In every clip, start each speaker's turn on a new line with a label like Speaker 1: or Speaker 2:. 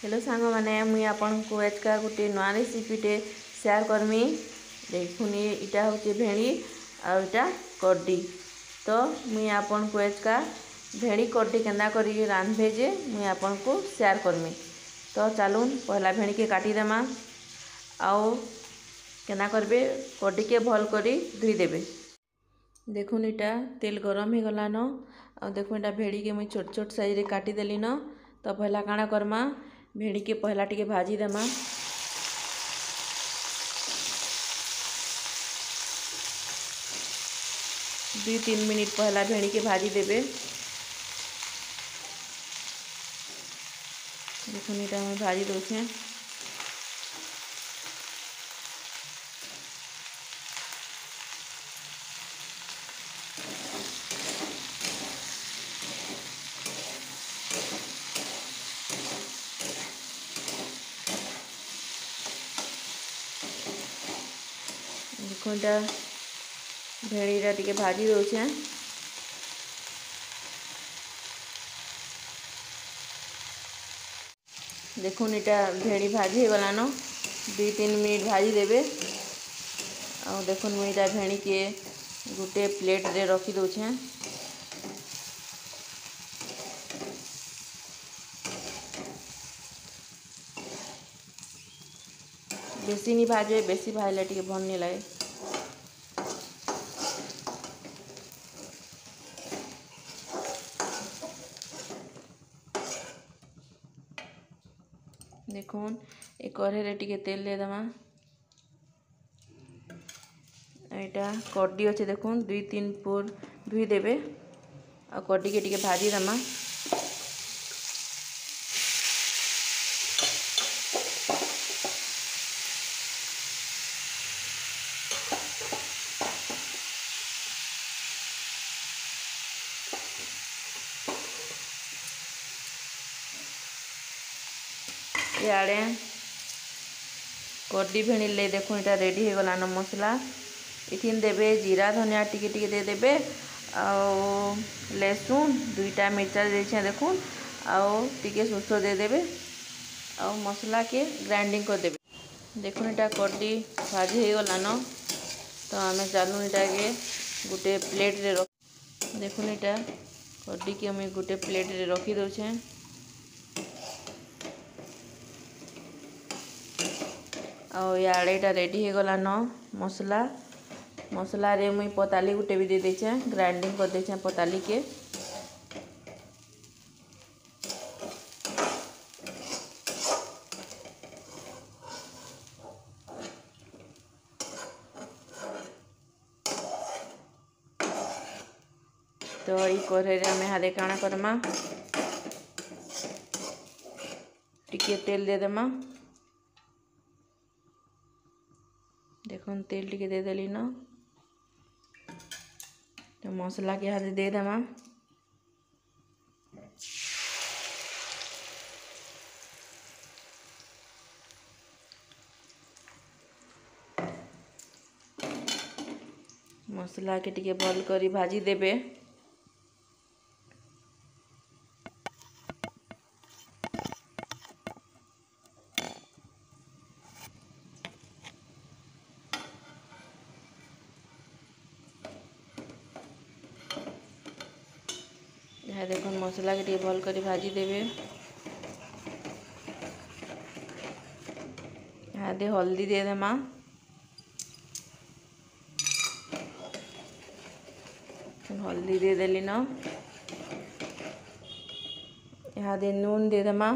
Speaker 1: Hello सांग मैंने मुई आपन को एचका गोटे नुआ रेसिपीटे शेयर करमी। देखुनी इटा हूँ भेड़ी और इटा कड्डी। तो मुई आपन को एचका भेड़ी कड्डी केंदा करी रांधे जे मुई आपन को शेयर करमी। तो चलून पहला भेड़ी के काटिदेमा आउ केना करबे कड्डी के भल करी धुई देबे। देखुन इटा तेल गरम हो गलान आ देखुन इटा भेड़ी के मुई छोट छोट साइज रे काटी देली न। तो पहला काଣା करमा भेड़ी के पहला टिके भाजी देमा। 2-3 मिनट पहला भेड़ी के भाजी देबे। देखुन इटा मैं भाजी दउछे। देखो इटा भेड़ीटा टिके भाजी दउछे। देखुन इटा भेड़ी भाजी हो गलान 2-3 मिनट भाजी देबे। आ देखुन मुई इटा भेड़ी के गोटे प्लेट रे रखी दउछे। बेसी नहीं भाजे, बेसी भाजले टिके भल नहीं लगे। देखुन एक कढ़े रे टिके तेल दे देमा। एटा कड्डी अच्छे देखुन 2-3 पोर धुई देबे आ कड्डी के टिके भाजी देमा। इे कड्डी भेणीले देखो इटा रेडी हो गलान मसला। इथिन देबे जीरा धनिया टिके टिके दे देबे आउ लहसुन 2टा मिर्चा देछे देखुन आउ टिके सोसो दे देबे आउ मसला के ग्राइंडिंग कर देबे। देखुन इटा कड्डी भाजी हो गलान। तो आमे चालू इटा के गोटे प्लेट रे रख। देखुन इटा कड्डी के मैं गोटे प्लेट रे रखी दउछे। और याड़े इटा रेडी हो गलान मसला रे मुई पताली गुटे भी दे देछे ग्राइंडिंग कर देछे पताली के। तो ई कढ़े रे हमें हादे काଣା करमा टिके तेल दे देमा। देखुन तेल टिके दे देली न। तो मसला के हाथ दे देमा। मसला के टिके भल करी भाजी देबे। यहाँ देखो मसला के भल करी भाजी देबे। यहाँ दे हल्दी दे देमा। हल्दी दे देली न। यहाँ दे नून दे देमा।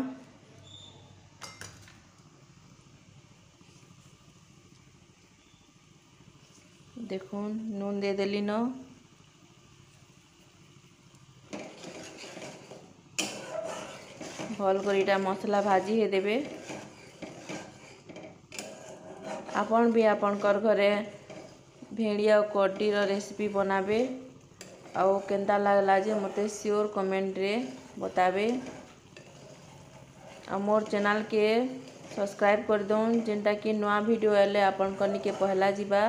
Speaker 1: देखो नून दे देली न। भल करीटा मसला भाजी हे देबे। आपन भी आपन कर घरे भेड़ी और कड्डी रो रेसिपी बनाबे आउ केंता लागला जे मते श्योर कमेंट रे बताबे। आ मोर चैनल के सब्सक्राइब कर दउन जेनटा कि नवा वीडियो आले आपन कनी के पहला जीवा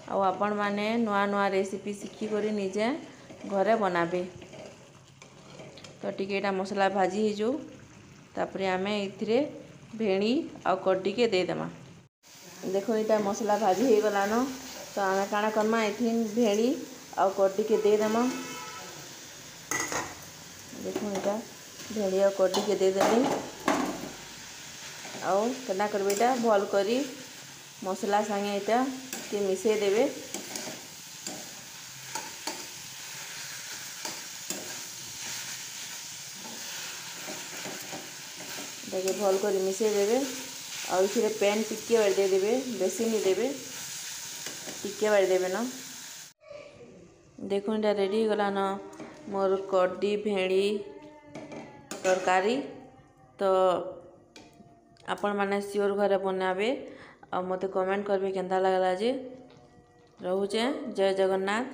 Speaker 1: आ आपन माने नवा नवा रेसिपी सीखी करी निजे घरे बनाबे। तो टिके एटा मसला भाजी हे जो तापरे आमे इथिरे भेड़ी आ कड्डी के दे देमा। देखो इटा मसला भाजी हो गलानो तो आमे काଣା करमा इथिन भेड़ी आ कड्डी के दे देमा। देखो इटा भेड़ी आ कड्डी के दे देली आउ केना करबे इटा भल करी मसला संगे इटा के मिसे देबे। इटाके भल करी मिसे देबे आ इथिरे पेन टिके बार दे देबे, बेसी नहीं देबे, टिके बार देबे न। देखो इटा रेडी हो गला न मोर कड्डी भेड़ी तरकारी। तो आपण माने सियोर घरे बनाबे आ मते कमेंट करबे केनता लागला जे। रहुचे जय जगन्नाथ।